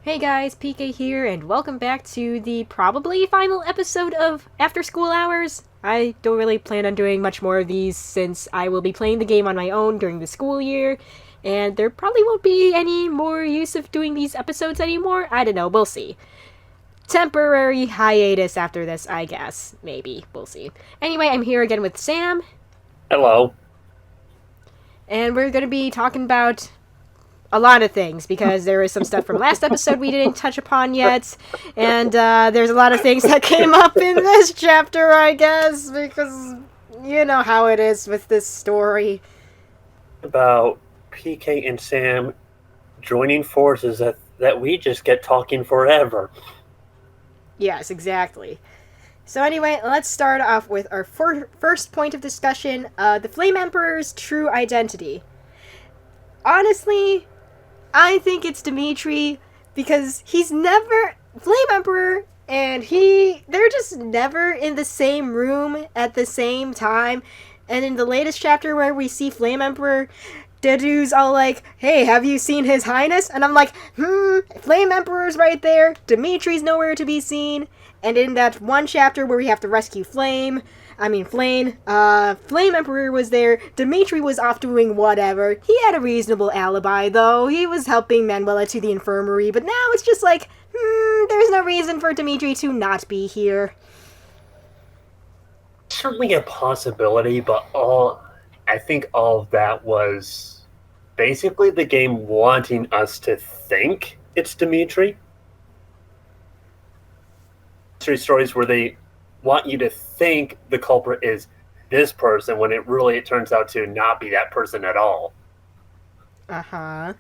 Hey guys, PK here, and welcome back to the probably final episode of After School Hours. I don't really plan on doing much more of these since I will be playing the game on my own during the school year, and there probably won't be any more use of doing these episodes anymore. I don't know, we'll see. Temporary hiatus after this, I guess. Maybe. We'll see. Anyway, I'm here again with Sam, Hello. and we're gonna be talking about a lot of things because there is some stuff from last episode we didn't touch upon yet, and there's a lot of things that came up in this chapter, I guess, because you know how it is with this story. About PK and Sam joining forces that we just get talking forever. Yes, exactly. So anyway, let's start off with our first point of discussion, the Flame Emperor's true identity. Honestly, I think it's Dimitri because he's never Flame Emperor and they're just never in the same room at the same time. And in the latest chapter where we see Flame Emperor, Dedu's all like, "Hey, have you seen His Highness?" And I'm like, Flame Emperor's right there. Dimitri's nowhere to be seen. And in that one chapter where we have to rescue Flame Emperor was there. Dimitri was off doing whatever. He had a reasonable alibi, though. He was helping Manuela to the infirmary, but now it's just like, there's no reason for Dimitri to not be here. Certainly a possibility, but I think all of that was basically the game wanting us to think it's Dimitri. Mystery stories where they want you to think the culprit is this person when it turns out to not be that person at all. Uh-huh.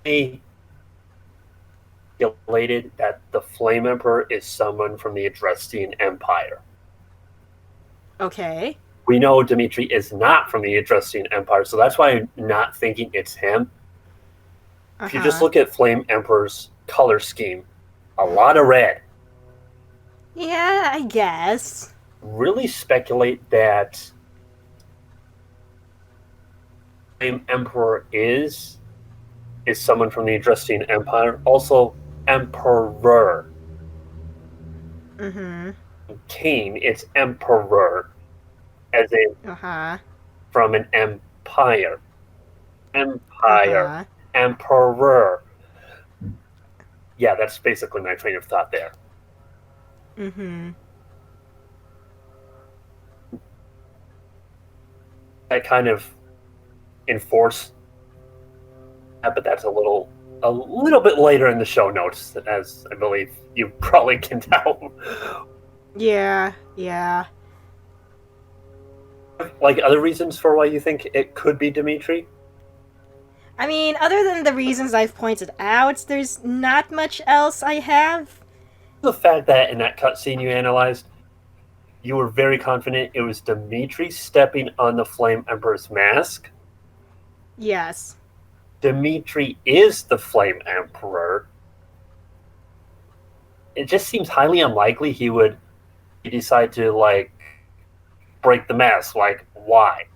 They speculated that the Flame Emperor is someone from the Adrestian Empire. Okay. We know Dimitri is not from the Adrestian Empire, so that's why I'm not thinking it's him. If you just look at Flame Emperor's color scheme, a lot of red. Yeah, I guess. Really speculate that Flame Emperor is someone from the Adrestian Empire. Also, Emperor. Mm-hmm. King, it's Emperor, as in from an empire. Empire. Emperor. Yeah, that's basically my train of thought there. Mm-hmm. I kind of enforce that, but that's a little bit later in the show notes, as I believe you probably can tell. Yeah. Like other reasons for why you think it could be Dimitri? I mean, other than the reasons I've pointed out, there's not much else I have. The fact that in that cutscene you analyzed, you were very confident it was Dimitri stepping on the Flame Emperor's mask. Yes. Dimitri is the Flame Emperor. It just seems highly unlikely he would decide to, like, break the mask. Like, why?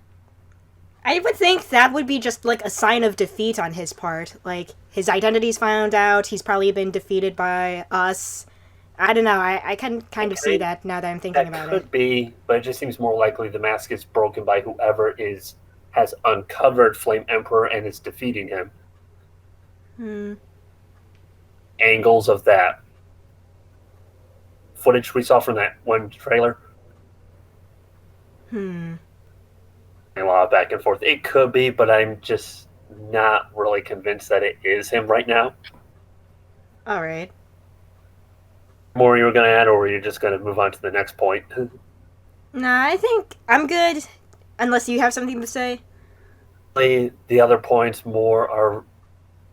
I would think that would be just like a sign of defeat on his part. Like, his identity's found out, he's probably been defeated by us. I don't know, I can kind of see that now that I'm thinking about it. That could be, but it just seems more likely the mask is broken by whoever has uncovered Flame Emperor and is defeating him. Angles of that footage we saw from that one trailer. A lot of back and forth. It could be, but I'm just not really convinced that it is him right now. Alright. More you were going to add, or were you just going to move on to the next point? Nah, I think I'm good. Unless you have something to say. The other points more are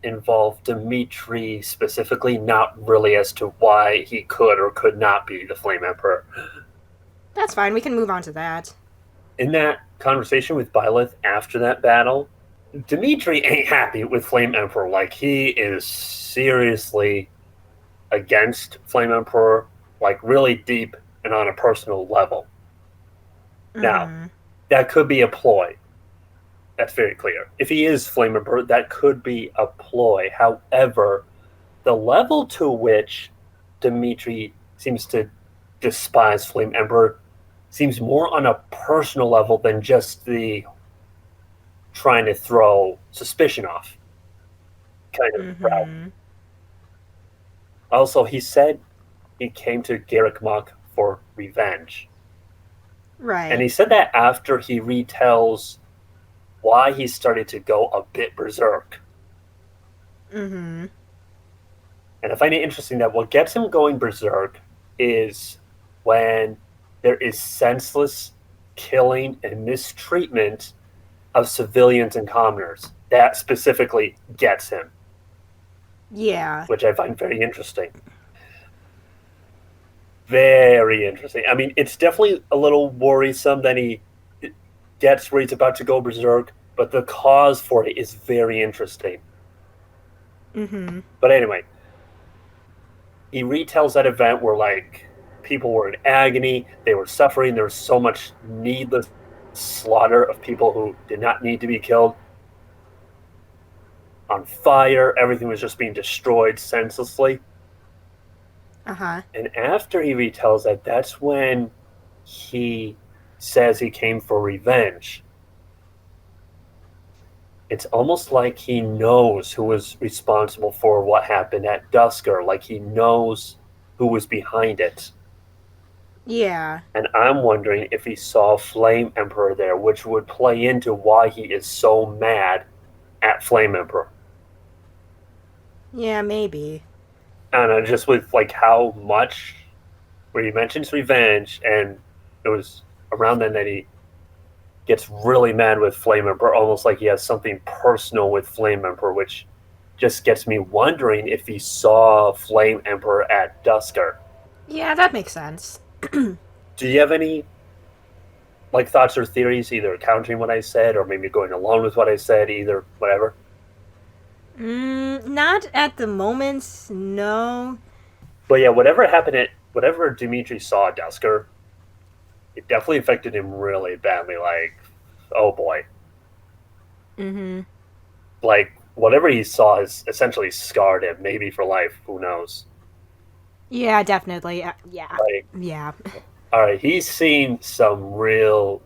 involve Dimitri specifically, not really as to why he could or could not be the Flame Emperor. That's fine, we can move on to that. In that conversation with Byleth after that battle, Dimitri ain't happy with Flame Emperor. Like, he is seriously against Flame Emperor, like really deep and on a personal level. Now, that could be a ploy. That's very clear. If he is Flame Emperor, that could be a ploy. However, the level to which Dimitri seems to despise Flame Emperor seems more on a personal level than just the trying to throw suspicion off kind of route. Mm-hmm. Also, he said he came to Garrick Mach for revenge. And Right. he said that after he retells why he started to go a bit berserk. Mm-hmm. And I find it interesting that what gets him going berserk is when there is senseless killing and mistreatment of civilians and commoners. That specifically gets him, Yeah. which I find very interesting. Very interesting. I mean, it's definitely a little worrisome that he gets where he's about to go berserk, but the cause for it is very interesting. Mm-hmm. But anyway, he retells that event where like people were in agony, they were suffering, there was so much needless slaughter of people who did not need to be killed. On fire, everything was just being destroyed senselessly. Uh-huh. And after he retells that, that's when he says he came for revenge. It's almost like he knows who was responsible for what happened at Dusker, like he knows who was behind it. Yeah. And I'm wondering if he saw Flame Emperor there, which would play into why he is so mad at Flame Emperor. Yeah, maybe. And just with like how much, where he mentions revenge, and it was around then that he gets really mad with Flame Emperor, almost like he has something personal with Flame Emperor, which just gets me wondering if he saw Flame Emperor at Dusker. Yeah, that makes sense. Do you have any like thoughts or theories, either countering what I said or maybe going along with what I said, either whatever? Not at the moment, no. But yeah, whatever Dimitri saw at Dusker, it definitely affected him really badly. Like, oh boy. Mm-hmm. Like, whatever he saw has essentially scarred him, maybe for life. Who knows? Yeah, definitely. Yeah. Like, Yeah. all right, he's seen some real.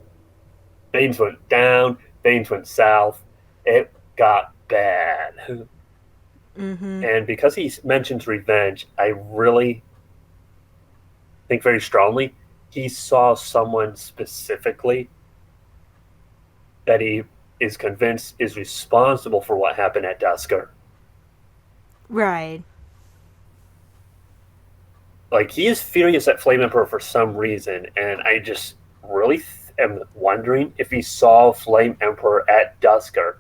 Things went down, things went south. It got bad. Mm-hmm. And because he mentions revenge, I really think very strongly he saw someone specifically that he is convinced is responsible for what happened at Dusker. Right. Like, he is furious at Flame Emperor for some reason, and I just really am wondering if he saw Flame Emperor at Dusker.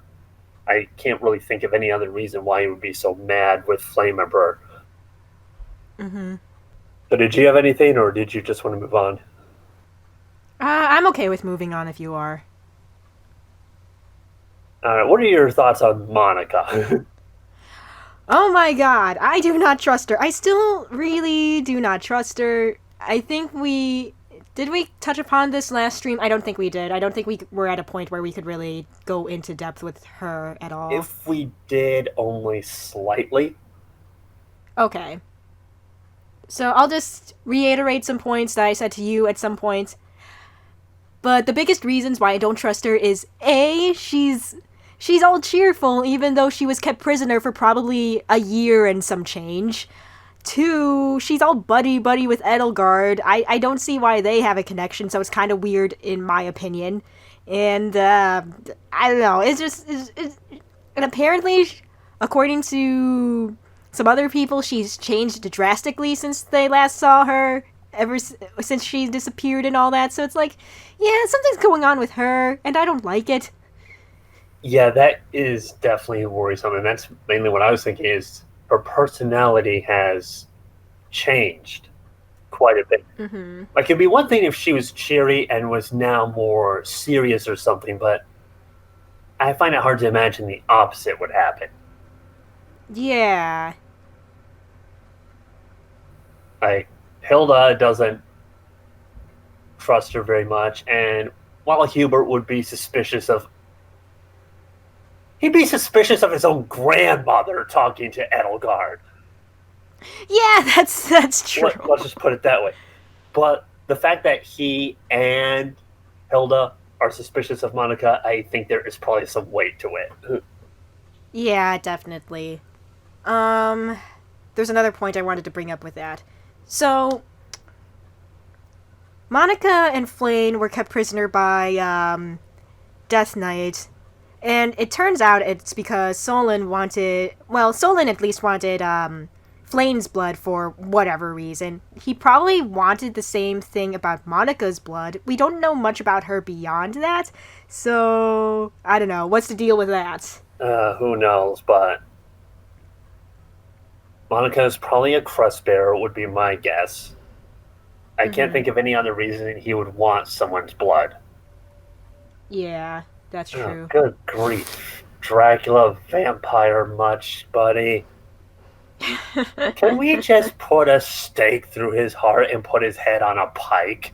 I can't really think of any other reason why he would be so mad with Flame Emperor. Mm-hmm. So did you have anything, or did you just want to move on? I'm okay with moving on if you are. All right, what are your thoughts on Monica? Oh my god, I do not trust her. I still really do not trust her. I think we... Did we touch upon this last stream? I don't think we did. I don't think we were at a point where we could really go into depth with her at all. If we did, only slightly. Okay. So I'll just reiterate some points that I said to you at some point. But the biggest reasons why I don't trust her is A, she's all cheerful even though she was kept prisoner for probably a year and some change. 2, she's all buddy-buddy with Edelgard. I don't see why they have a connection, so it's kind of weird in my opinion. And, I don't know, it's just... and apparently, according to some other people, she's changed drastically since they last saw her, since she disappeared and all that, so it's like, yeah, something's going on with her, and I don't like it. Yeah, that is definitely worrisome, and that's mainly what I was thinking is her personality has changed quite a bit. Mm-hmm. Like, it'd be one thing if she was cheery and was now more serious or something, but I find it hard to imagine the opposite would happen. Yeah. Like, Hilda doesn't trust her very much, and while Hubert would be suspicious of... He'd be suspicious of his own grandmother talking to Edelgard. Yeah, that's true. Let's just put it that way. But the fact that he and Hilda are suspicious of Monica, I think there is probably some weight to it. Yeah, definitely. Um, there's another point I wanted to bring up with that. So, Monica and Flame were kept prisoner by Death Knight, and it turns out it's because Solon wanted. Well, Solon at least wanted Flame's blood for whatever reason. He probably wanted the same thing about Monica's blood. We don't know much about her beyond that, so I don't know. What's the deal with that? Who knows? But Monica is probably a crust bearer, would be my guess. I can't think of any other reason he would want someone's blood. Yeah, that's true. Oh, good grief. Dracula vampire much, buddy. Can we just put a stake through his heart and put his head on a pike?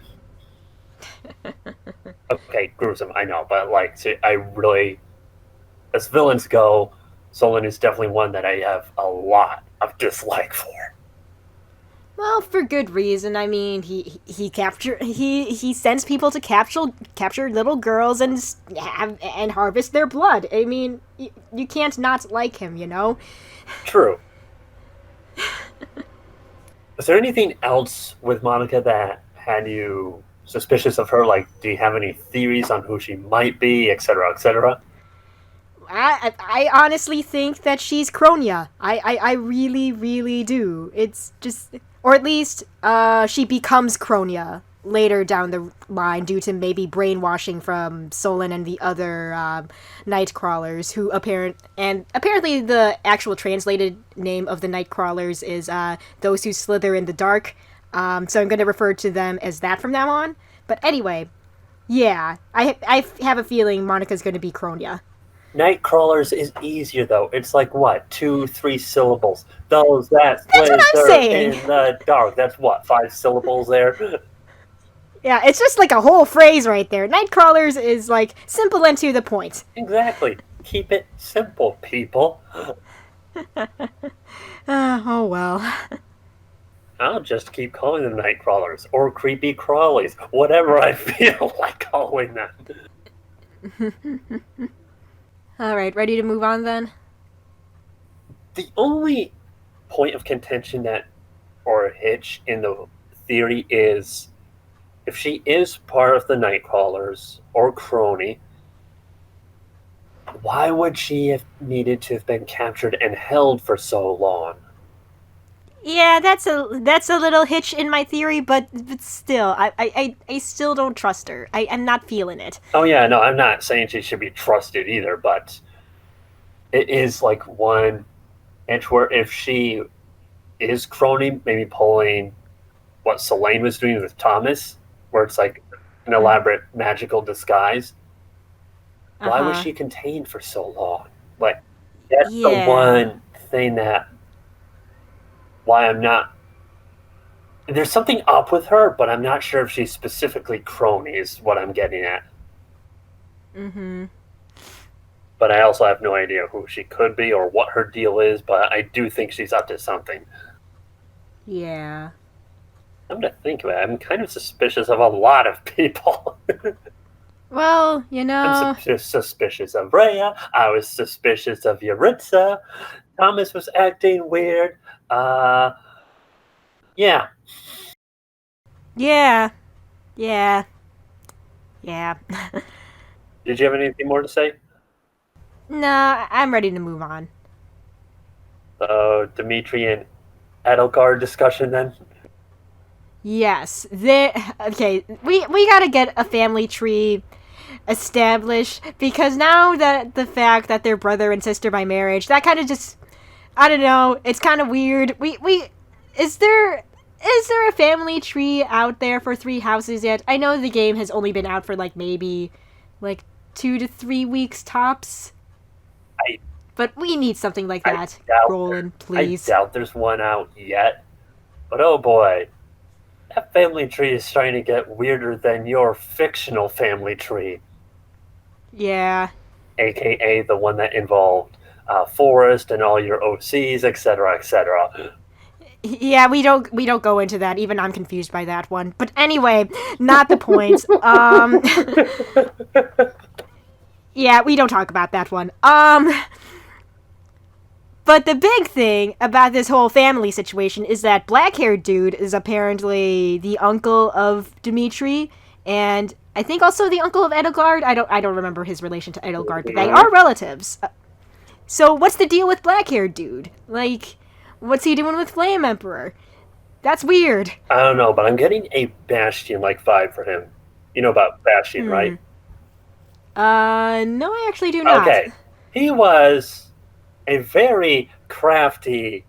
Okay, gruesome, I know, but like, I really, as villains go, Solon is definitely one that I have a lot of dislike for. Well, for good reason. I mean, he sends people to capture little girls and harvest their blood. I mean, you can't not like him, you know. True. Is there anything else with Monica that had you suspicious of her? Like, do you have any theories on who she might be, etc., etc.? I honestly think that she's Kronia. I really, really do. It's just, or at least, she becomes Kronia later down the line due to maybe brainwashing from Solon and the other Nightcrawlers, who apparently the actual translated name of the Nightcrawlers is those who slither in the dark. So I'm going to refer to them as that from now on. But anyway, yeah, I have a feeling Monica's going to be Kronia. Nightcrawlers is easier though. It's like what, 2-3 syllables. Those that That's what I'm slither saying. in the dark. That's what, 5 syllables there. Yeah, it's just like a whole phrase right there. Nightcrawlers is like simple and to the point. Exactly. Keep it simple, people. Oh well. I'll just keep calling them Nightcrawlers or creepy crawlies, whatever I feel like calling them. Alright, ready to move on then? The only point of contention or hitch in the theory is if she is part of the Nightcrawlers or crony, why would she have needed to have been captured and held for so long? Yeah, that's a little hitch in my theory, but still, I still don't trust her. I'm not feeling it. Oh yeah, no, I'm not saying she should be trusted either, but it is like one inch where if she is crony, maybe pulling what Selene was doing with Thomas, where it's like an elaborate magical disguise. Why was she contained for so long? Like, that's the one thing that why I'm not. There's something up with her, but I'm not sure if she's specifically crony, is what I'm getting at. Mm-hmm. But I also have no idea who she could be or what her deal is, but I do think she's up to something. Yeah. I'm gonna think about it. I'm kind of suspicious of a lot of people. Well, you know. I'm suspicious of Rhea. I was suspicious of Yaritza. Thomas was acting weird. Yeah. Yeah. Yeah. Yeah. Did you have anything more to say? Nah, I'm ready to move on. Dimitri and Edelgard discussion then? Yes. Okay, we gotta get a family tree established, because now that the fact that they're brother and sister by marriage, that kind of just, I don't know, it's kind of weird. Is there a family tree out there for 3 houses yet? I know the game has only been out for maybe 2 to 3 weeks tops. But we need something like that. Roland, please. I doubt there's one out yet. But oh boy, that family tree is starting to get weirder than your fictional family tree. Yeah. AKA the one that involved Forrest and all your OCs, etc., etc. Yeah, we don't go into that. Even I'm confused by that one. But anyway, not the point. Yeah, we don't talk about that one. But the big thing about this whole family situation is that black-haired dude is apparently the uncle of Dimitri, and I think also the uncle of Edelgard. I don't remember his relation to Edelgard, but they are relatives. So what's the deal with black-haired dude? Like, what's he doing with Flame Emperor? That's weird. I don't know, but I'm getting a Bastion-like vibe for him. You know about Bastion, right? No, I actually do not. Okay. He was a very crafty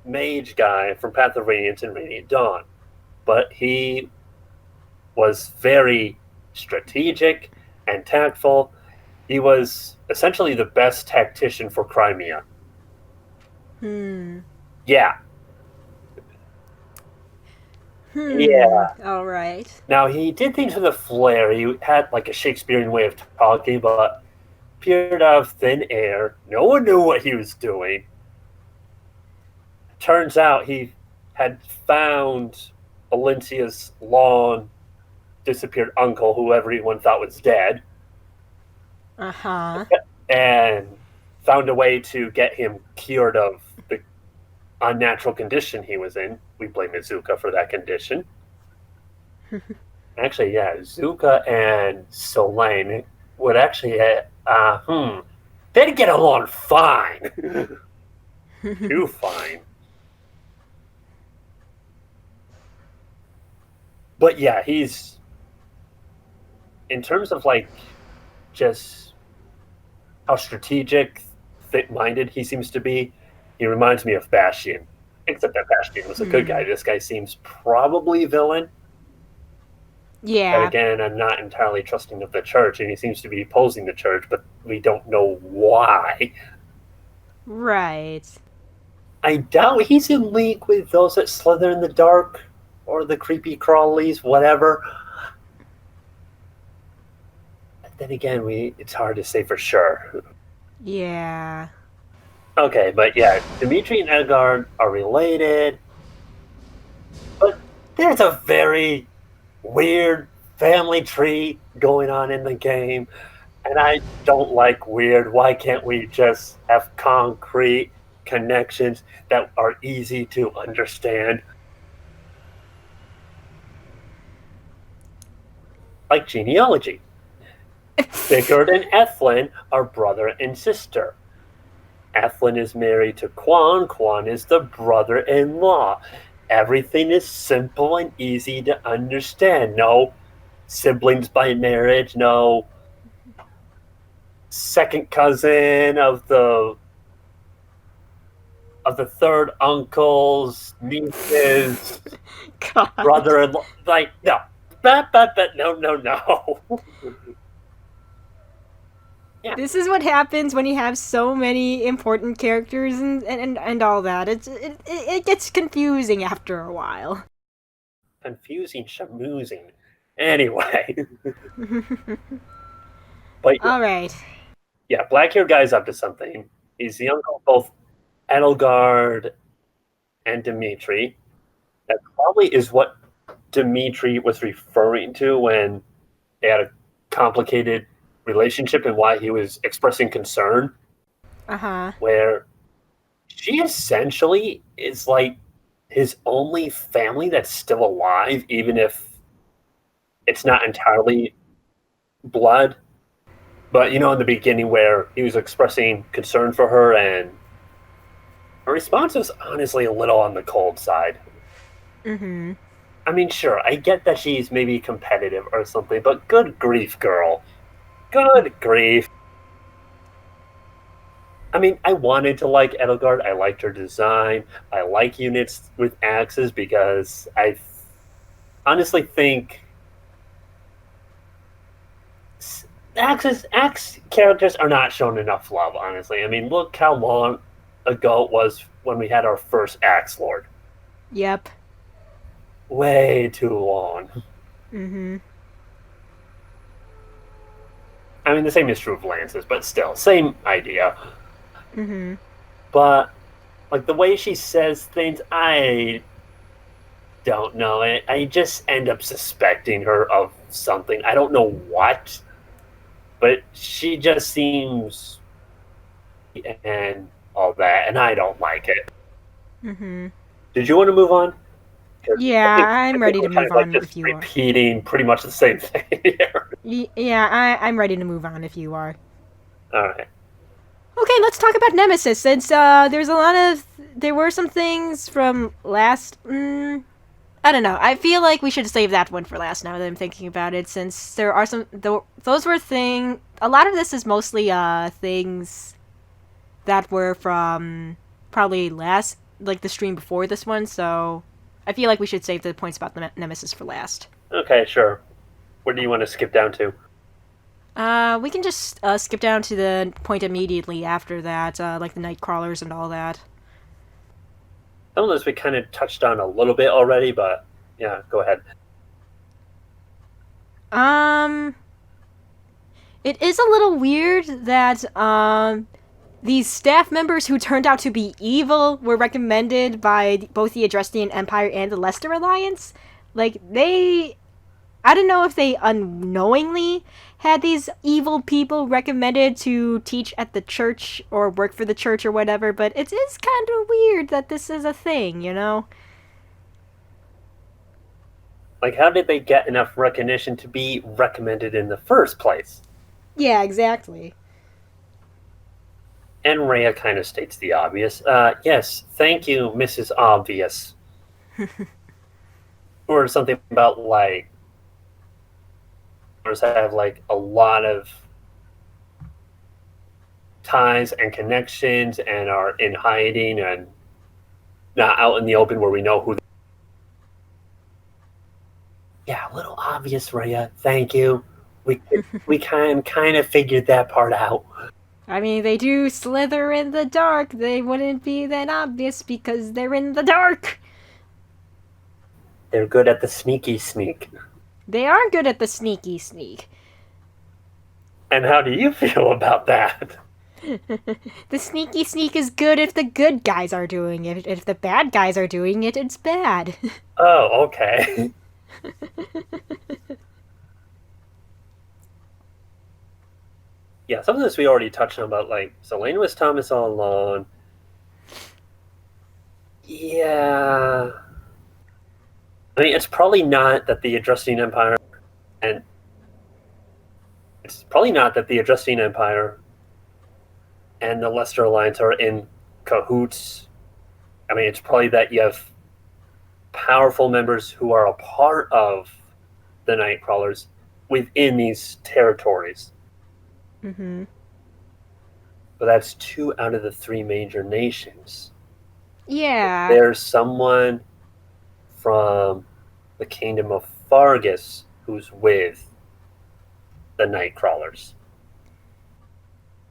mage guy from Path of Radiance and Radiant Dawn. But he was very strategic and tactful. He was essentially the best tactician for Crimea. Yeah. Yeah. All right. Now, he did things with a flair. He had like a Shakespearean way of talking, but appeared out of thin air. No one knew what he was doing. Turns out he had found Valencia's long disappeared uncle, who everyone thought was dead, and found a way to get him cured of the unnatural condition he was in. We blame Izuka for that condition. Actually, yeah, Izuka and Soleil would actually, they'd get along fine. Too fine. But yeah, he's, in terms of like just how strategic, thick-minded he seems to be, he reminds me of Bastion. Except that Bastion was a good guy. This guy seems probably villain. Yeah. But again, I'm not entirely trusting of the church, and he seems to be opposing the church, but we don't know why. Right. I doubt he's in league with those that slither in the dark, or the creepy crawlies, whatever. Then again, it's hard to say for sure. Yeah. Okay, but yeah, Dimitri and Edgard are related, but there's a very weird family tree going on in the game, and I don't like weird. Why can't we just have concrete connections that are easy to understand? Like genealogy. Sigurd and Ethlin are brother and sister. Ethlin is married to Quan. Quan is the brother-in-law. Everything is simple and easy to understand. No siblings by marriage, no second cousin of the third uncle's nieces, brother-in-law. Like, no. No. Yeah. This is what happens when you have so many important characters and all that. It gets confusing after a while. Confusing, shamoozing. Anyway. But all right. Yeah, black-haired guy's up to something. He's the uncle of both Edelgard and Dimitri. That probably is what Dimitri was referring to when they had a complicated relationship and why he was expressing concern. Where she essentially is like his only family that's still alive, even if it's not entirely blood. But in the beginning where he was expressing concern for her, and her response was honestly a little on the cold side. I mean, sure, I get that she's maybe competitive or something, but good grief, girl. Good grief. I mean, I wanted to like Edelgard. I liked her design. I like units with axes because I honestly think axe characters are not shown enough love, honestly. I mean, look how long ago it was when we had our first Axe Lord. Yep. Way too long. I mean, the same is true of lances, but still, same idea. But Like the way she says things, I don't know. I just end up suspecting her of something. I don't know what, but she just seems and all that, and I don't like it. Mm-hmm. Did you want to move on? 'Cause Yeah, I I'm think ready we're to kind move of like on just if you are. repeating pretty much the same thing here. Yeah, I'm ready to move on if you are. All right. Okay, let's talk about Nemesis. Since there were some things from last. I don't know. I feel like we should save that one for last. Now that I'm thinking about it, since there are those were thing. A lot of this is mostly things that were from probably last, like the stream before this one. So I feel like we should save the points about the Nemesis for last. Okay, sure. Where do you want to skip down to? We can just skip down to the point immediately after that, like the night crawlers and all that. Some of this we kind of touched on a little bit already, but yeah, go ahead. Um, it is a little weird that these staff members who turned out to be evil were recommended by both the Adrestian Empire and the Leicester Alliance. Like I don't know if they unknowingly had these evil people recommended to teach at the church or work for the church or whatever, but it is kind of weird that this is a thing, you know? Like, how did they get enough recognition to be recommended in the first place? Yeah, exactly. And Rhea kind of states the obvious. Yes, thank you, Mrs. Obvious. Or something about, like, have, like, a lot of ties and connections and are in hiding and not out in the open where we know who. Yeah, a little obvious, Rhea. Thank you. We kind of figured that part out. I mean, they do slither in the dark. They wouldn't be that obvious because they're in the dark. They're good at the sneaky sneak. They are good at the sneaky sneak. And how do you feel about that? The sneaky sneak is good if the good guys are doing it. If the bad guys are doing it, it's bad. Oh, okay. Yeah, some of this we already touched on, but like Selene was Thomas all along. Yeah. I mean, it's probably not that the Adrestian Empire and the Leicester Alliance are in cahoots. I mean, it's probably that you have powerful members who are a part of the Nightcrawlers within these territories. Mm-hmm. But that's 2 out of the 3 major nations. Yeah. There's someone from the Kingdom of Fargus who's with the Nightcrawlers.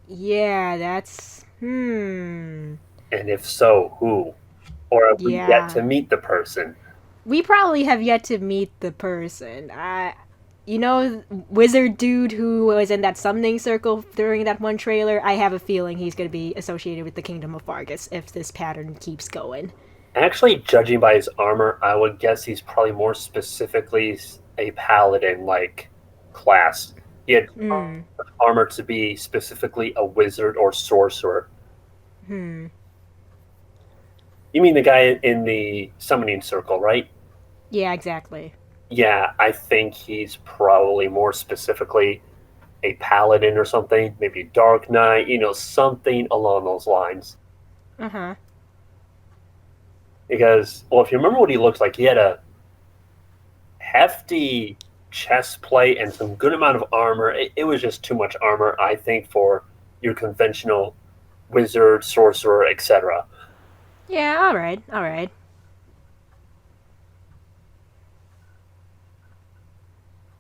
Yeah, that's... And if so, who? Or have we yet to meet the person? We probably have yet to meet the person. You know, wizard dude who was in that summoning circle during that one trailer? I have a feeling he's going to be associated with the Kingdom of Fargus if this pattern keeps going. Actually, judging by his armor, I would guess he's probably more specifically a paladin-like class. He had armor to be specifically a wizard or sorcerer. You mean the guy in the summoning circle, right? Yeah, exactly. Yeah, I think he's probably more specifically a paladin or something. Maybe Dark Knight, something along those lines. Uh-huh. Because, well, if you remember what he looks like, he had a hefty chest plate and some good amount of armor. It was just too much armor, I think, for your conventional wizard, sorcerer, etc. Yeah, alright. Is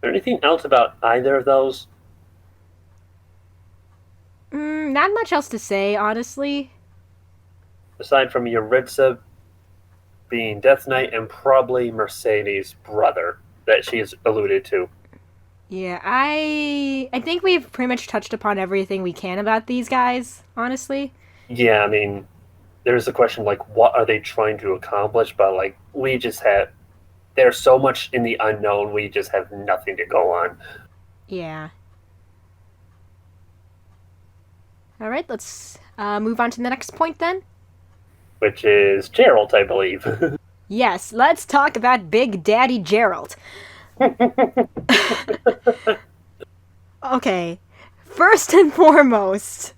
there anything else about either of those? Not much else to say, honestly. Aside from Yaritza being Death Knight and probably Mercedes' brother that she has alluded to. Yeah, I think we've pretty much touched upon everything we can about these guys, honestly. Yeah, I mean, there's a question like, what are they trying to accomplish? But like, there's so much in the unknown. We just have nothing to go on. Yeah. All right, let's move on to the next point then. Which is Gerald, I believe. Yes, let's talk about Big Daddy Gerald. Okay, first and foremost,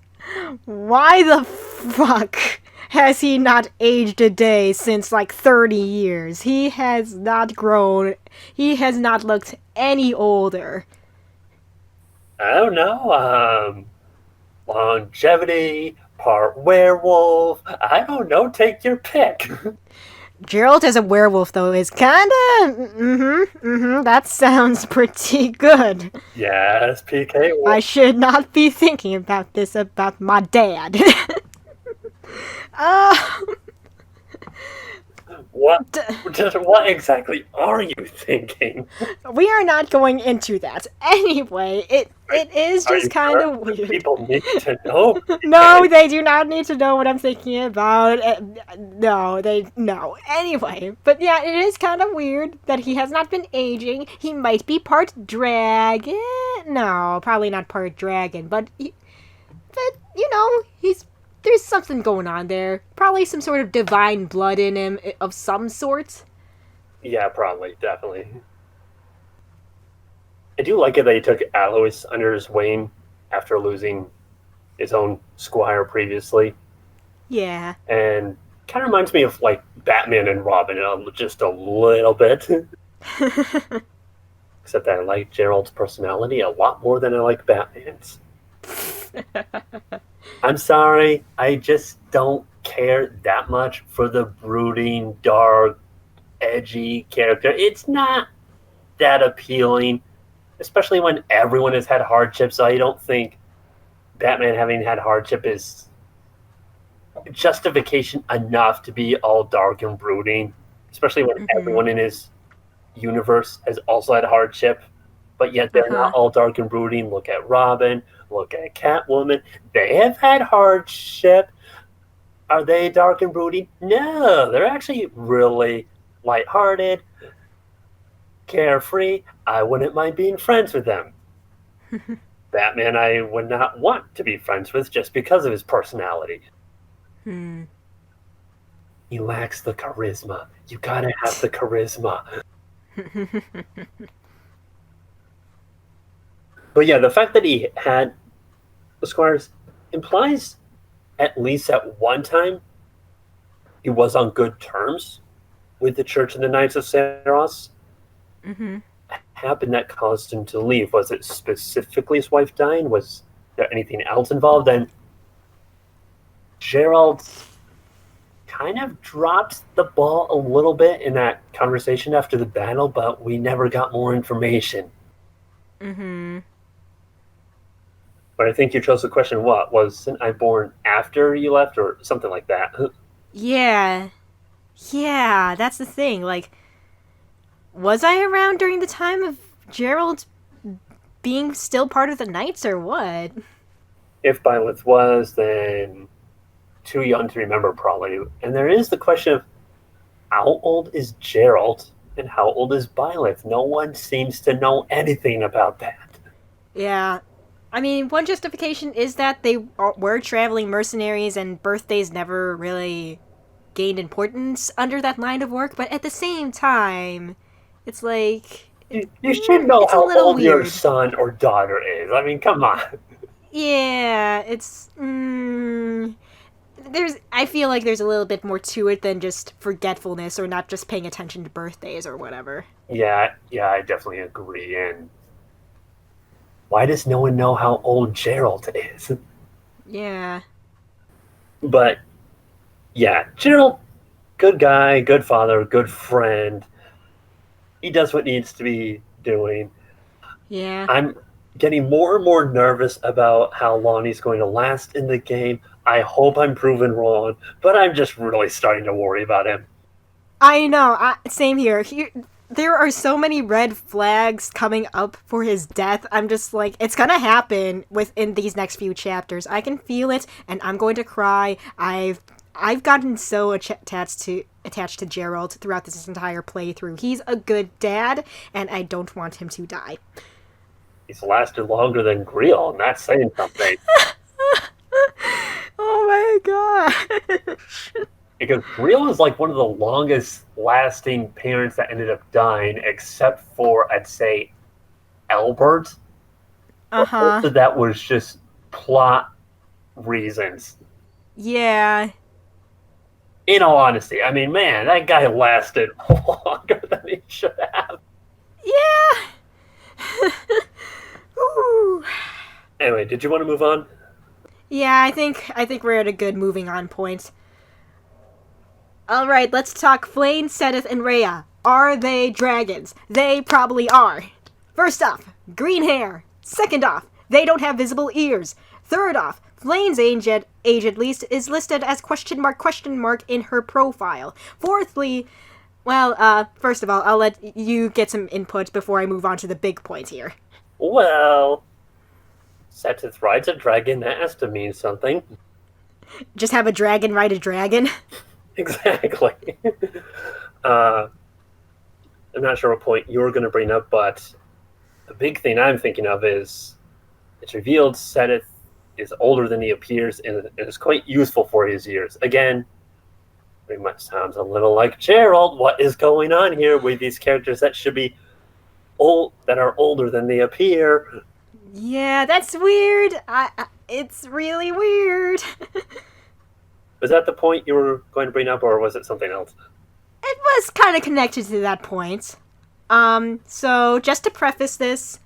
why the fuck has he not aged a day since like 30 years? He has not grown. He has not looked any older. I don't know. Longevity, part werewolf. I don't know. Take your pick. Gerald as a werewolf, though, is kinda... that sounds pretty good. Yes, PK. I should not be thinking about this about my dad. What exactly are you thinking? We are not going into that. Anyway, it is just kind of weird. People need to know. No, they do not need to know what I'm thinking about. No. Anyway, but yeah, it is kind of weird that he has not been aging. He might be part dragon. No, probably not part dragon, but there's something going on there. Probably some sort of divine blood in him of some sort. Yeah, probably, definitely. I do like it that he took Alois under his wing after losing his own squire previously. Yeah. And kind of reminds me of, like, Batman and Robin just a little bit. Except that I like Gerald's personality a lot more than I like Batman's. I'm sorry, I just don't care that much for the brooding, dark, edgy character. It's not that appealing, especially when everyone has had hardships. I don't think Batman having had hardship is justification enough to be all dark and brooding, especially when everyone in his universe has also had hardship, but yet they're not all dark and brooding. Look at Robin, look at Catwoman. They have had hardship. Are they dark and brooding? No, they're actually really lighthearted, carefree. I wouldn't mind being friends with them. Batman I would not want to be friends with just because of his personality. He lacks the charisma. You gotta have the charisma. But yeah, the fact that he had the squires implies at least at one time he was on good terms with the Church of the Knights of Saros. What happened that caused him to leave? Was it specifically his wife dying? Was there anything else involved? And Gerald kind of dropped the ball a little bit in that conversation after the battle, but we never got more information. But I think you chose the question, what? Wasn't I born after you left or something like that? Yeah, that's the thing. Like, was I around during the time of Gerald being still part of the Knights or what? If Byleth was, then too young to remember probably. And there is the question of how old is Gerald and how old is Byleth? No one seems to know anything about that. Yeah. I mean, one justification is that they were traveling mercenaries and birthdays never really gained importance under that line of work, but at the same time, it's like... You should know how old your son or daughter is. I mean, come on. Yeah, it's... I feel like there's a little bit more to it than just forgetfulness or not just paying attention to birthdays or whatever. Yeah, I definitely agree. And why does no one know how old Gerald is? Yeah. But, yeah, Gerald, good guy, good father, good friend. He does what needs to be doing. Yeah. I'm getting more and more nervous about how long he's going to last in the game. I hope I'm proven wrong, but I'm just really starting to worry about him. I know. Same here. There are so many red flags coming up for his death. I'm just like, it's gonna happen within these next few chapters. I can feel it, and I'm going to cry. I I've gotten so attached to Gerald throughout this entire playthrough. He's a good dad, and I don't want him to die. He's lasted longer than Griel, and that's saying something. Oh my gosh. Because Griel is like one of the longest lasting parents that ended up dying, except for, I'd say, Albert. Uh-huh. So that was just plot reasons. Yeah. In all honesty, I mean, man, that guy lasted longer than he should have. Yeah. Ooh. Anyway, did you want to move on? Yeah, I think we're at a good moving on point. Alright, let's talk Flame, Seteth, and Rhea. Are they dragons? They probably are. First off, green hair. Second off, they don't have visible ears. Third off, Flame's age at least is listed as question mark in her profile. Fourthly, well, first of all, I'll let you get some input before I move on to the big point here. Well, Seteth rides a dragon, that has to mean something. Just have a dragon ride a dragon? Exactly. I'm not sure what point you're going to bring up, but the big thing I'm thinking of is it's revealed Seteth is older than he appears and is quite useful for his years. Again, pretty much sounds a little like Gerald. What is going on here with these characters that should be old, that are older than they appear? Yeah, that's weird. It's really weird. Was that the point you were going to bring up, or was it something else? It was kind of connected to that point. So just to preface this,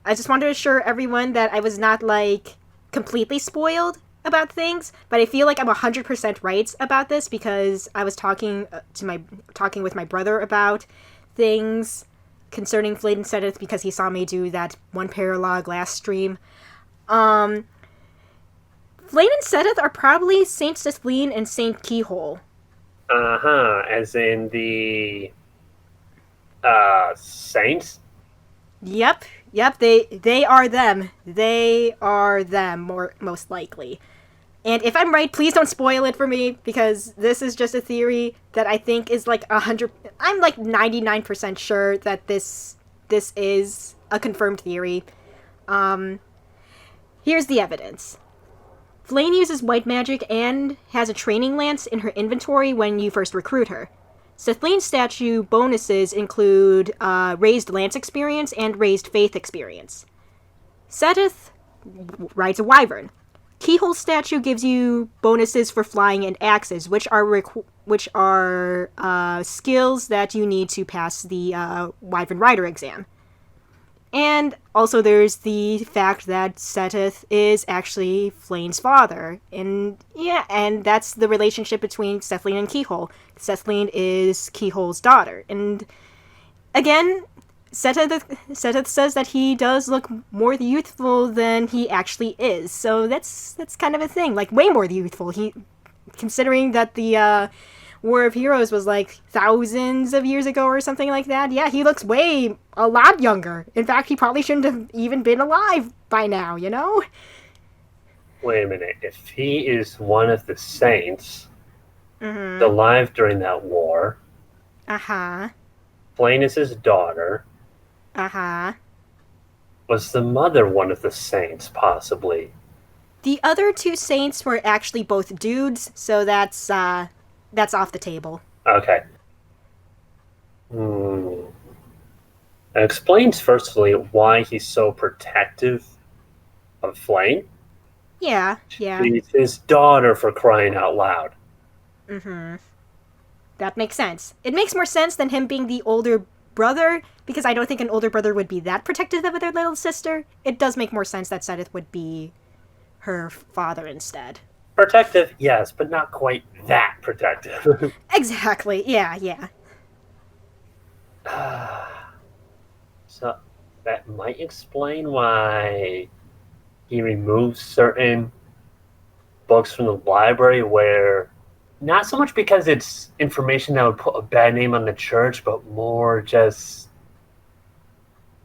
I just wanted to assure everyone that I was not, like, completely spoiled about things, but I feel like I'm 100% right about this because I was talking with my brother about things concerning Flame and Seteth because he saw me do that one paralog last stream. Flame and Seteth are probably Saint Cerulean and Saint Keyhole. As in the saints? Yep, they are them. They are them, most likely. And if I'm right, please don't spoil it for me, because this is just a theory that I think is like 100... I'm like 99% sure that this is a confirmed theory. Here's the evidence. Flame uses white magic and has a training lance in her inventory when you first recruit her. Cerulean statue bonuses include raised lance experience and raised faith experience. Seteth rides a wyvern. Keyhole statue gives you bonuses for flying and axes, which are skills that you need to pass the wyvern rider exam. And also there's the fact that Seteth is actually Flame's father. And yeah, and that's the relationship between Cerulean and Keyhole. Cerulean is Keyhole's daughter. And again, Seteth says that he does look more youthful than he actually is. So that's kind of a thing. Like, way more youthful. Considering that the War of Heroes was like thousands of years ago or something like that. Yeah, he looks a lot younger. In fact, he probably shouldn't have even been alive by now, you know? Wait a minute. If he is one of the saints alive during that war, Flame is his daughter, was the mother one of the saints, possibly? The other two saints were actually both dudes, so that's off the table. Okay. It explains, firstly, why he's so protective of Flame. Yeah. She's his daughter, for crying out loud. That makes sense. It makes more sense than him being the older brother, because I don't think an older brother would be that protective of their little sister. It does make more sense that Seteth would be her father instead. Protective, yes, but not quite that protective. Exactly, yeah. So that might explain why he removes certain books from the library, where not so much because it's information that would put a bad name on the church, but more just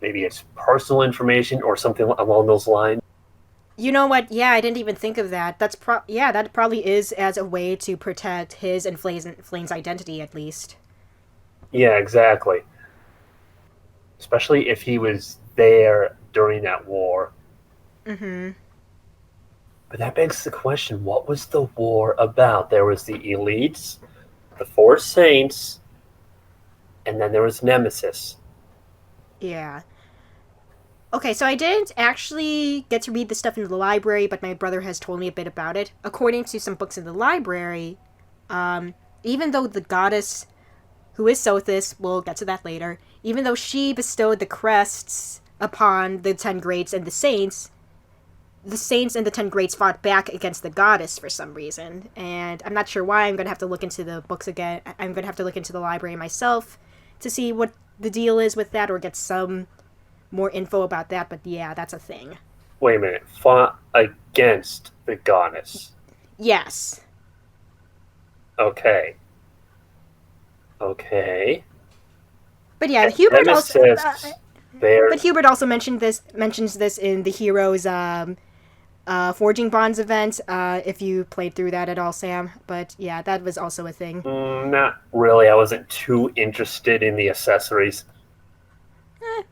maybe it's personal information or something along those lines. You know what? Yeah, I didn't even think of that. Yeah, that probably is as a way to protect his and Flame's identity, at least. Yeah, exactly. Especially if he was there during that war. Mm-hmm. But that begs the question, what was the war about? There was the elites, the four saints, and then there was Nemesis. Yeah. Okay, so I didn't actually get to read the stuff in the library, but my brother has told me a bit about it. According to some books in the library, even though the goddess, who is Sothis, we'll get to that later, even though she bestowed the crests upon the Ten Greats and the Saints and the Ten Greats fought back against the goddess for some reason. And I'm not sure why. I'm going to have to look into the books again. I'm going to have to look into the library myself to see what the deal is with that or get some more info about that, but yeah, that's a thing. Wait a minute, fought against the goddess. Yes. Okay. Okay. But yeah, Nemesis, but Hubert also mentions this in the Heroes Forging Bonds event, if you played through that at all, Sam. But yeah, that was also a thing. Not really. I wasn't too interested in the accessories.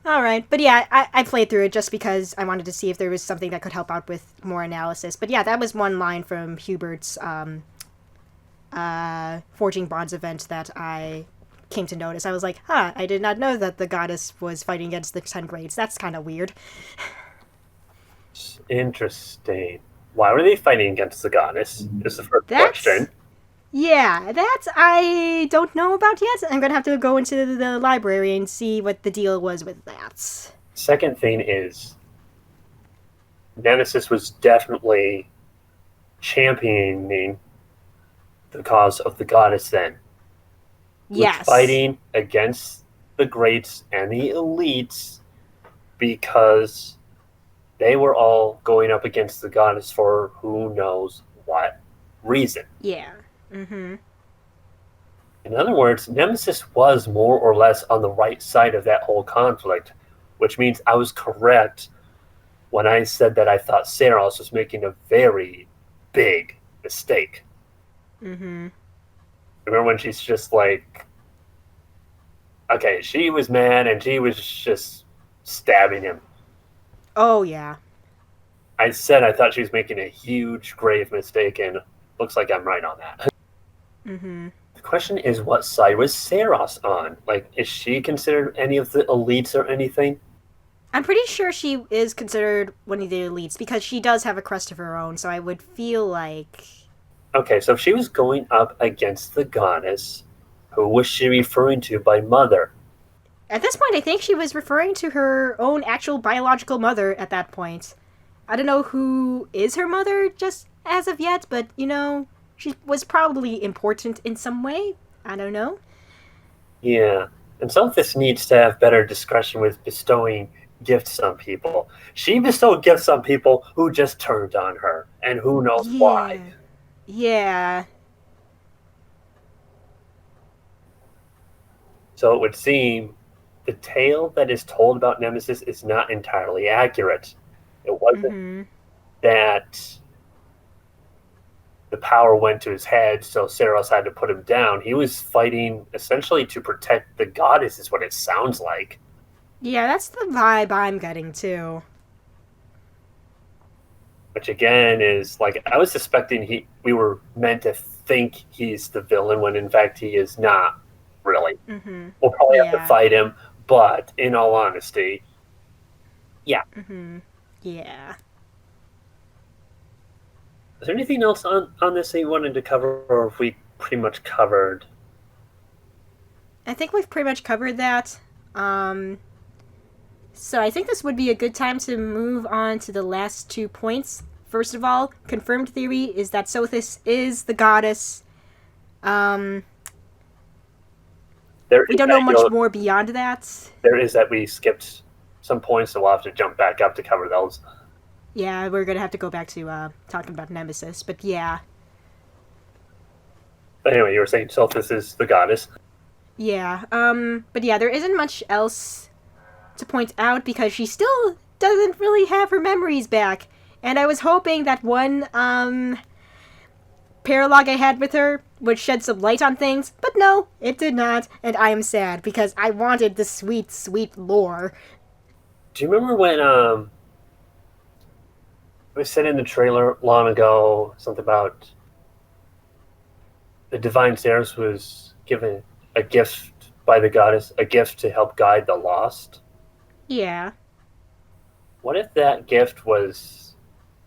Alright, but yeah, I played through it just because I wanted to see if there was something that could help out with more analysis. But yeah, that was one line from Hubert's Forging Bonds event that I came to notice. I was like, I did not know that the goddess was fighting against the Ten Greats. That's kind of weird. Interesting. Why were they fighting against the goddess? Is the first question. Yeah, that I don't know about yet. I'm gonna have to go into the library and see what the deal was with that. Second thing is, Nemesis was definitely championing the cause of the goddess then. Yes. Fighting against the greats and the elites because they were all going up against the goddess for who knows what reason. Yeah. Mm-hmm. In other words, Nemesis was more or less on the right side of that whole conflict, which means I was correct when I said that I thought Saros was making a very big mistake. Mm-hmm. Remember when she's just like, okay, she was mad and she was just stabbing him. Oh, yeah. I said I thought she was making a huge, grave mistake, and looks like I'm right on that. Mm-hmm. The question is, what side was Saros on? Like, is she considered any of the elites or anything? I'm pretty sure she is considered one of the elites because she does have a crest of her own, so I would feel like... Okay, so if she was going up against the goddess, who was she referring to by mother? At this point, I think she was referring to her own actual biological mother at that point. I don't know who is her mother just as of yet, but, you know, she was probably important in some way. I don't know. Yeah, and some of this needs to have better discretion with bestowing gifts on people. She bestowed gifts on people who just turned on her, and who knows why. Yeah. So it would seem the tale that is told about Nemesis is not entirely accurate. It wasn't that the power went to his head, so Saros had to put him down. He was fighting essentially to protect the goddess, is what it sounds like. Yeah, that's the vibe I'm getting too. Which again is like, I was suspecting we were meant to think he's the villain when in fact he is not really. Mm-hmm. We'll probably have to fight him, but in all honesty, yeah. Mm-hmm. Yeah. Is there anything else on this that you wanted to cover, or have we pretty much covered? I think we've pretty much covered that. So I think this would be a good time to move on to the last 2 points. First of all, confirmed theory is that Sothis is the goddess. We don't know much more beyond that. There is that we skipped some points, so we'll have to jump back up to cover those. Yeah, we're going to have to go back to talking about Nemesis, but yeah. But anyway, you were saying Sothis is the goddess. Yeah, but yeah, there isn't much else to point out because she still doesn't really have her memories back. And I was hoping that one paralogue I had with her would shed some light on things, but no, it did not, and I am sad because I wanted the sweet, sweet lore. Do you remember when we said in the trailer long ago something about the divine Ceres was given a gift by the goddess, a gift to help guide the lost? Yeah. What if that gift was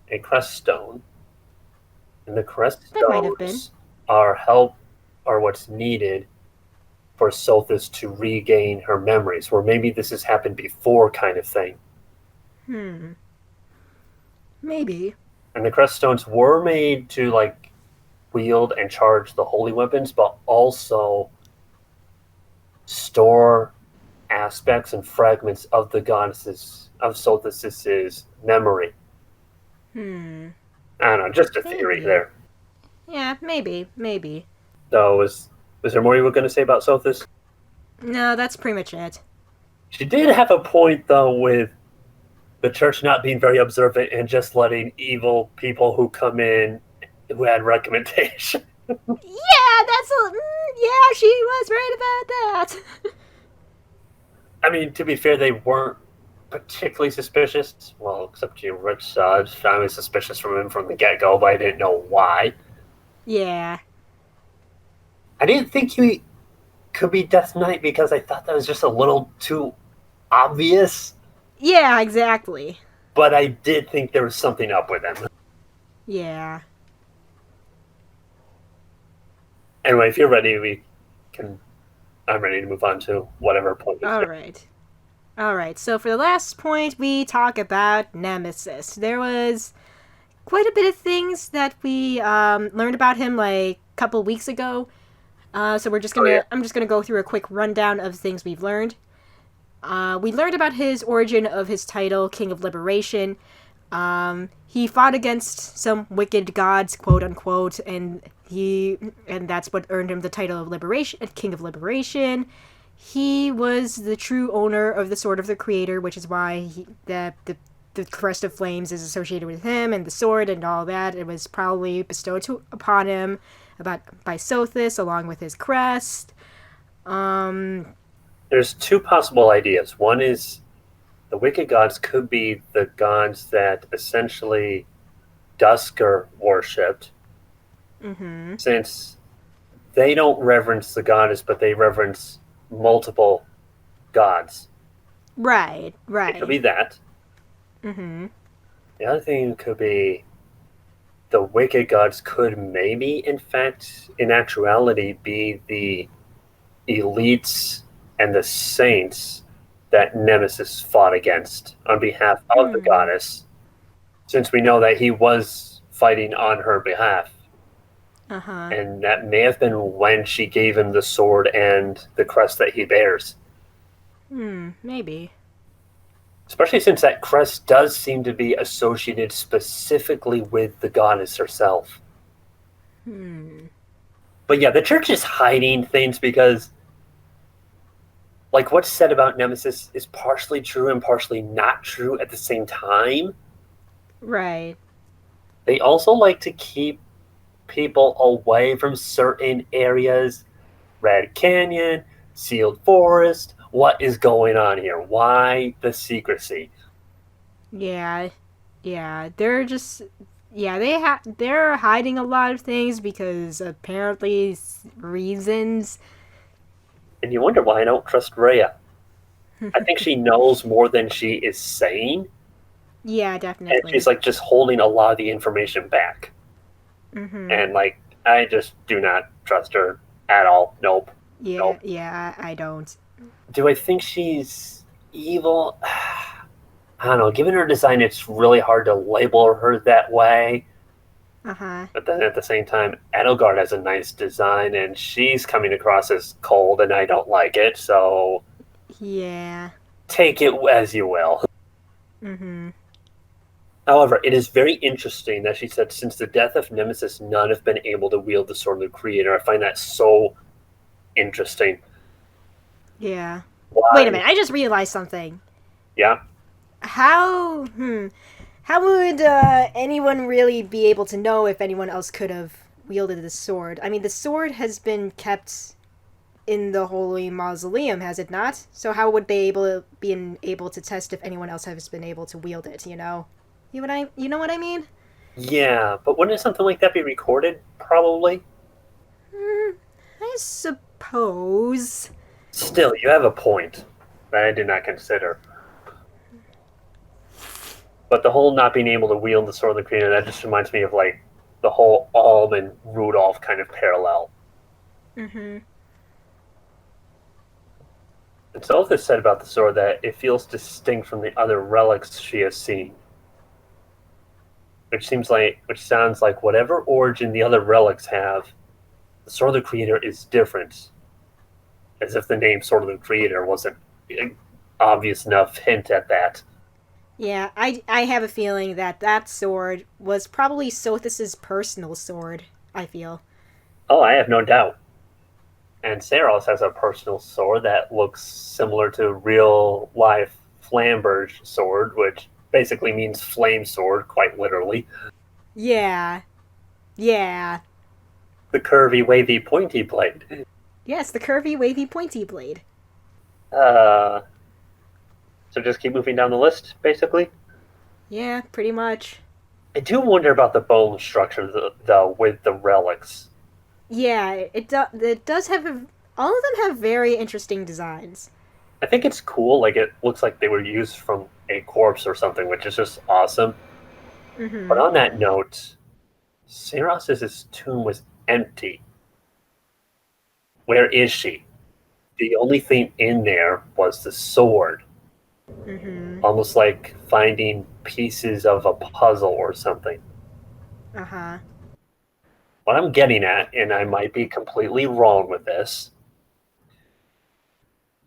a crest stone, and the crest That might have been. stones are what's needed for Sothis to regain her memories, or maybe this has happened before kind of thing. Maybe. And the crest stones were made to like wield and charge the holy weapons, but also store aspects and fragments of the goddesses of Sothis's memory. I don't know, just a theory Maybe. there. Yeah, maybe. So was there more you were going to say about Sothis? No, that's pretty much it. She did have a point though with the church not being very observant and just letting evil people who come in who had recommendation. Yeah, yeah, she was right about that. I mean, to be fair, they weren't particularly suspicious. Well, except to Rich Sudge. I was suspicious from him from the get-go, but I didn't know why. Yeah. I didn't think he could be Death Knight because I thought that was just a little too obvious. Yeah, exactly. But I did think there was something up with him. Yeah. Anyway, if you're ready, I'm ready to move on to whatever point. Alright, so for the last point, we talk about Nemesis. There was quite a bit of things that we learned about him like a couple weeks ago. So I'm just gonna go through a quick rundown of things we've learned. We learned about his origin of his title, King of Liberation. He fought against some wicked gods, quote unquote, and that's what earned him the title of King of Liberation. He was the true owner of the Sword of the Creator, which is why the Crest of Flames is associated with him, and the sword and all that. It was probably bestowed upon him by Sothis, along with his crest. There's two possible ideas. One is the wicked gods could be the gods that essentially Dusker worshipped, since they don't reverence the goddess, but they reverence multiple gods. Right. It could be that. The other thing could be the wicked gods could maybe, in fact, in actuality, be the elites and the saints that Nemesis fought against on behalf of the goddess, since we know that he was fighting on her behalf. And that may have been when she gave him the sword and the crest that he bears. Maybe. Especially since that crest does seem to be associated specifically with the goddess herself. But yeah, the church is hiding things because, like, what's said about Nemesis is partially true and partially not true at the same time. Right. They also like to keep people away from certain areas. Red Canyon, Sealed Forest. What is going on here? Why the secrecy? Yeah. They're just they're hiding a lot of things because apparently reasons. And you wonder why I don't trust Rhea. I think she knows more than she is saying. Yeah, definitely. And she's like just holding a lot of the information back. And like, I just do not trust her at all. Nope. Yeah, I don't. Do I think she's evil? I don't know. Given her design, it's really hard to label her that way. But then at the same time, Edelgard has a nice design, and she's coming across as cold, and I don't like it. So yeah, take it as you will. However, it is very interesting that she said, since the death of Nemesis, none have been able to wield the Sword of the Creator. I find that so interesting. Yeah. Why? Wait a minute, I just realized something. Yeah? How How would anyone really be able to know if anyone else could have wielded the sword? I mean, the sword has been kept in the Holy Mausoleum, has it not? So how would they be able to test if anyone else has been able to wield it? You know what I mean? Yeah, but wouldn't something like that be recorded? Probably. Hmm, I suppose. Still, you have a point that I did not consider. But the whole not being able to wield the sword of the creator, that just reminds me of like the whole Alm and Rudolph kind of parallel. Mm-hmm. And Sophis said about the sword that it feels distinct from the other relics she has seen. Which sounds like whatever origin the other relics have, the sword of the creator is different. As if the name Sword of the Creator wasn't an obvious enough hint at that. Yeah, I have a feeling that that sword was probably Sothis's personal sword, I feel. Oh, I have no doubt. And Saros has a personal sword that looks similar to real life Flamberge sword, which basically means flame sword, quite literally. Yeah. Yeah. The curvy, wavy, pointy blade. Yes, the curvy, wavy, pointy blade. Uh, so just keep moving down the list, basically. Yeah, pretty much. I do wonder about the bone structure, though, with the relics. Yeah, it does have all of them have very interesting designs. I think it's cool. Like, it looks like they were used from a corpse or something, which is just awesome. But Mm-hmm. on that note, Saros' tomb was empty. Where is she? The only thing in there was the sword. Mm-hmm. Almost like finding pieces of a puzzle or something. Uh-huh. What I'm getting at, and I might be completely wrong with this,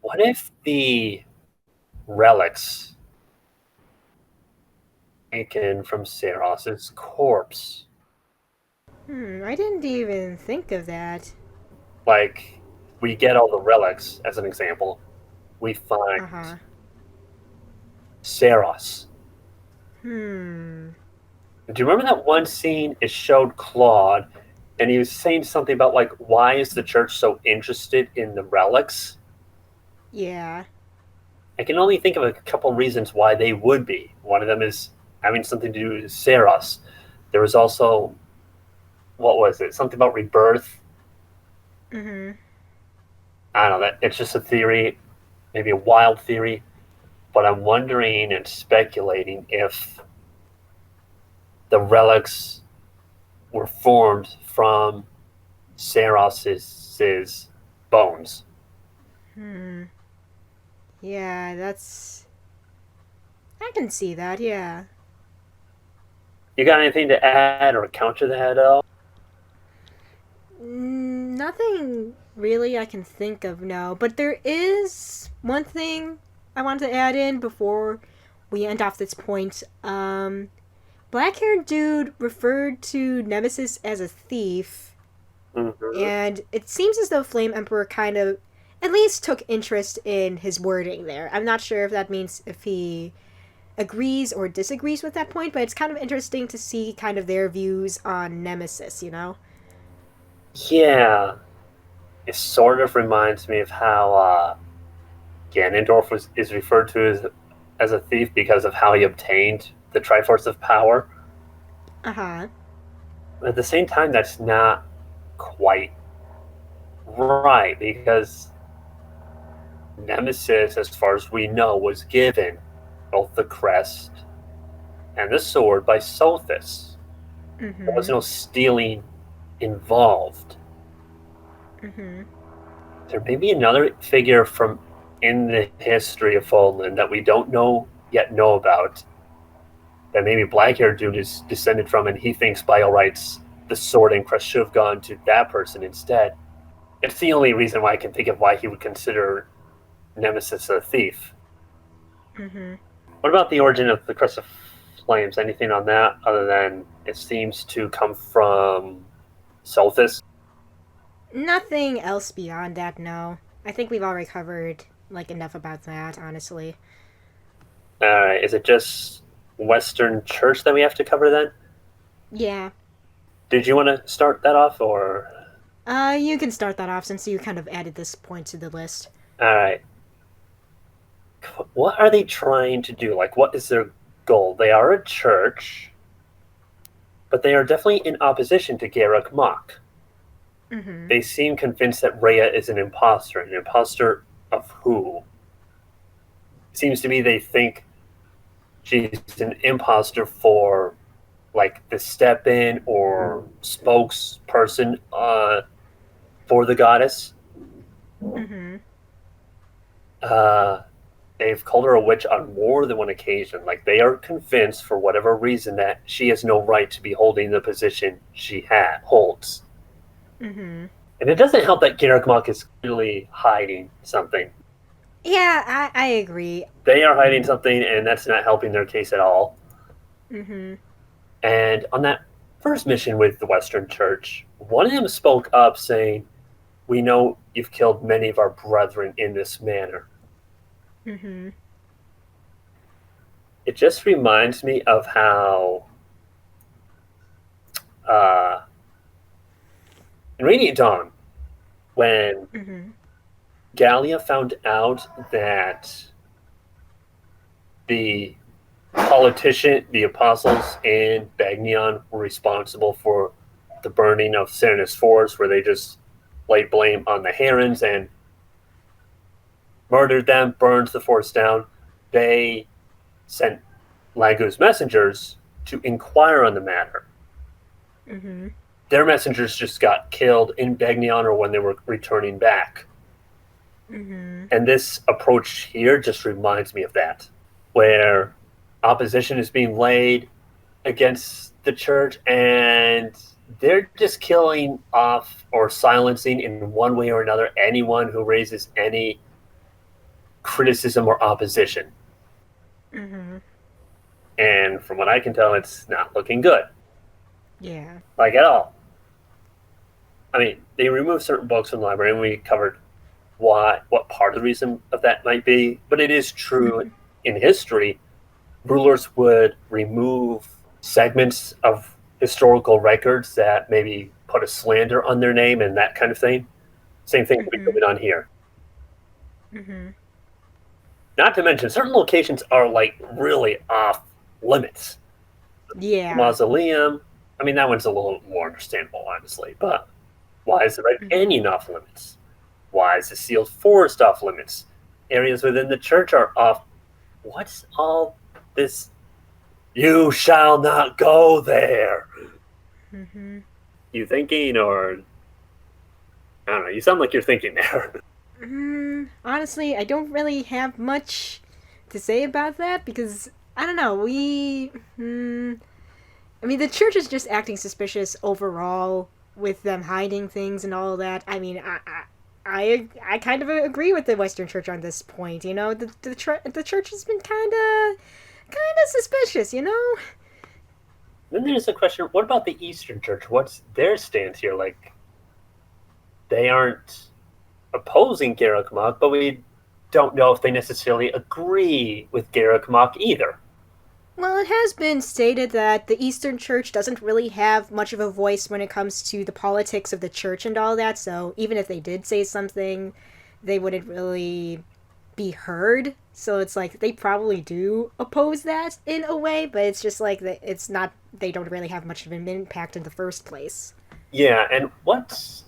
what if the relics taken from Saros' corpse? I didn't even think of that. Like, we get all the relics, as an example. We find Uh-huh. Saros. Hmm. Do you remember that one scene? It showed Claude, and he was saying something about, like, why is the church so interested in the relics? Yeah. I can only think of a couple reasons why they would be. One of them is having something to do with Saros. There was also, what was it? Something about rebirth. Mm-hmm. I don't know. That it's just a theory, maybe a wild theory, but I'm wondering and speculating if the relics were formed from Saros's bones. Hmm. Yeah, that's I can see that, yeah. You got anything to add or counter that at all? Nothing really I can think of now, but there is one thing I want to add in before we end off this point. Black haired dude referred to Nemesis as a thief, Mm-hmm. and it seems as though Flame Emperor kind of at least took interest in his wording there. I'm not sure if that means if he agrees or disagrees with that point, but it's kind of interesting to see kind of their views on Nemesis, you know? Yeah, it sort of reminds me of how Ganondorf is referred to as a thief because of how he obtained the Triforce of Power. Uh huh. But at the same time, that's not quite right because Nemesis, as far as we know, was given both the crest and the sword by Sothis. Mm There was hmm. no stealing involved. Mm hmm. There may be another figure from in the history of Fodlan that we don't know about that maybe Black-haired dude is descended from, and he thinks by all rights the sword and crest should have gone to that person instead. It's the only reason why I can think of why he would consider Nemesis a thief. Mm hmm. What about the origin of the Crest of Flames? Anything on that other than it seems to come from Solthis? Nothing else beyond that, no. I think we've already covered, like, enough about that, honestly. Is it just Western Church that we have to cover then. Yeah. Did you want to start that off, or? You can start that off since you kind of added this point to the list. All right. What are they trying to do? Like, what is their goal? They are a church, but they are definitely in opposition to Garruk Mach. Mm-hmm. They seem convinced that Rhea is an imposter. An imposter of who? Seems to me they think she's an imposter for, like, the step-in or spokesperson for the goddess. Mm-hmm. They've called her a witch on more than one occasion. Like, they are convinced, for whatever reason, that she has no right to be holding the position she holds. Mm-hmm. And it doesn't help that Garruk Mach is clearly hiding something. Yeah, I agree. They are hiding something, and that's not helping their case at all. Mm-hmm. And on that first mission with the Western Church, one of them spoke up saying, "We know you've killed many of our brethren in this manner." Mm-hmm. It just reminds me of how in Radiant Dawn, when Mm-hmm. Gallia found out that the politician, the apostles in Bagnion were responsible for the burning of Serenus Forest, where they just laid blame on the Herons and murdered them, burned the forest down. They sent Lagu's messengers to inquire on the matter. Mm-hmm. Their messengers just got killed in Bagnion or when they were returning back. Mm-hmm. And this approach here just reminds me of that, where opposition is being laid against the church and they're just killing off or silencing in one way or another anyone who raises any criticism or opposition. Mm-hmm. And from what I can tell, it's not looking good. Yeah. Like, at all. I mean, they removed certain books from the library, and we covered what part of the reason of that might be. But it is true in history, rulers would remove segments of historical records that maybe put a slander on their name and that kind of thing. Same thing will be going on here. Mm-hmm. Not to mention, certain locations are, like, really off limits. Yeah. The mausoleum, I mean, that one's a little more understandable, honestly. But why is the Red Canyon off limits? Why is the Sealed Forest off limits? Areas within the church are off. What's all this? You shall not go there. Mm-hmm. You thinking, or I don't know, you sound like you're thinking there. Honestly, I don't really have much to say about that because I don't know. I mean, the church is just acting suspicious overall with them hiding things and all that. I mean, I kind of agree with the Western Church on this point. You know, the church has been kind of suspicious. You know. Then there's the question: what about the Eastern Church? What's their stance here? Like, they aren't opposing Garruk Mach, but we don't know if they necessarily agree with Garruk Mach either. Well, it has been stated that the Eastern Church doesn't really have much of a voice when it comes to the politics of the church and all that, so even if they did say something, they wouldn't really be heard. So it's like they probably do oppose that in a way, but it's just like it's not, they don't really have much of an impact in the first place. Yeah, and what's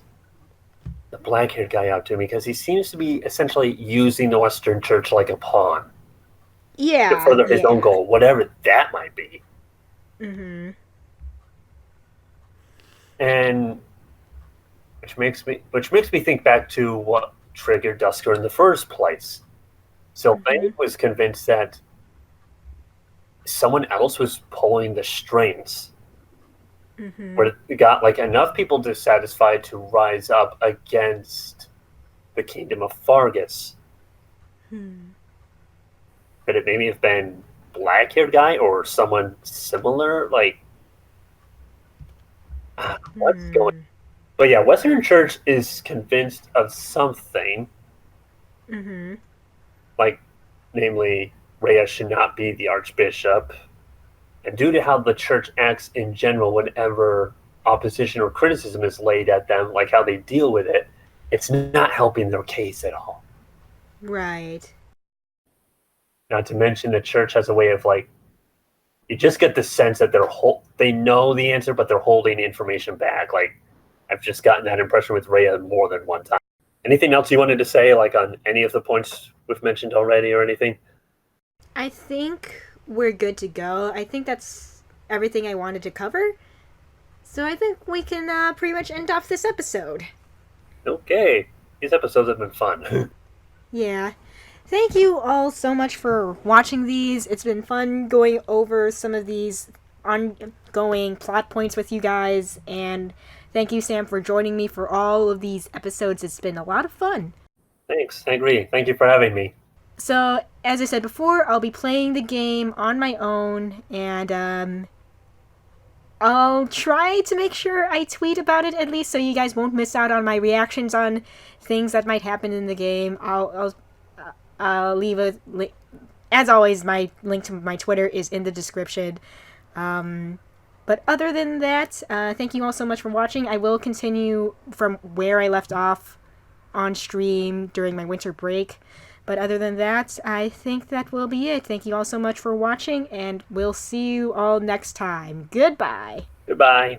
the black-haired guy out to? Because he seems to be essentially using the Western Church like a pawn Yeah. to further his own goal, whatever that might be. Mm-hmm. And which makes me think back to what triggered Dusker in the first place. Sylvain was convinced that someone else was pulling the strings. Where it got like enough people dissatisfied to rise up against the kingdom of Fargus. Could it maybe have been black-haired guy or someone similar? Like, what's going? But yeah, Western Church is convinced of something. Like, namely, Rhea should not be the Archbishop. And due to how the church acts in general whenever opposition or criticism is laid at them, like how they deal with it, it's not helping their case at all. Right. Not to mention the church has a way of like, you just get the sense that they know the answer, but they're holding information back. Like, I've just gotten that impression with Rhea more than one time. Anything else you wanted to say, like on any of the points we've mentioned already or anything? I think we're good to go. I think that's everything I wanted to cover. So I think we can pretty much end off this episode. Okay. These episodes have been fun. Yeah. Thank you all so much for watching these. It's been fun going over some of these ongoing plot points with you guys. And thank you, Sam, for joining me for all of these episodes. It's been a lot of fun. Thanks. I agree. Thank you for having me. So, as I said before, I'll be playing the game on my own. And I'll try to make sure I tweet about it at least so you guys won't miss out on my reactions on things that might happen in the game. I'll leave a link. As always, my link to my Twitter is in the description. But other than that, thank you all so much for watching. I will continue from where I left off on stream during my winter break. But other than that, I think that will be it. Thank you all so much for watching, and we'll see you all next time. Goodbye. Goodbye.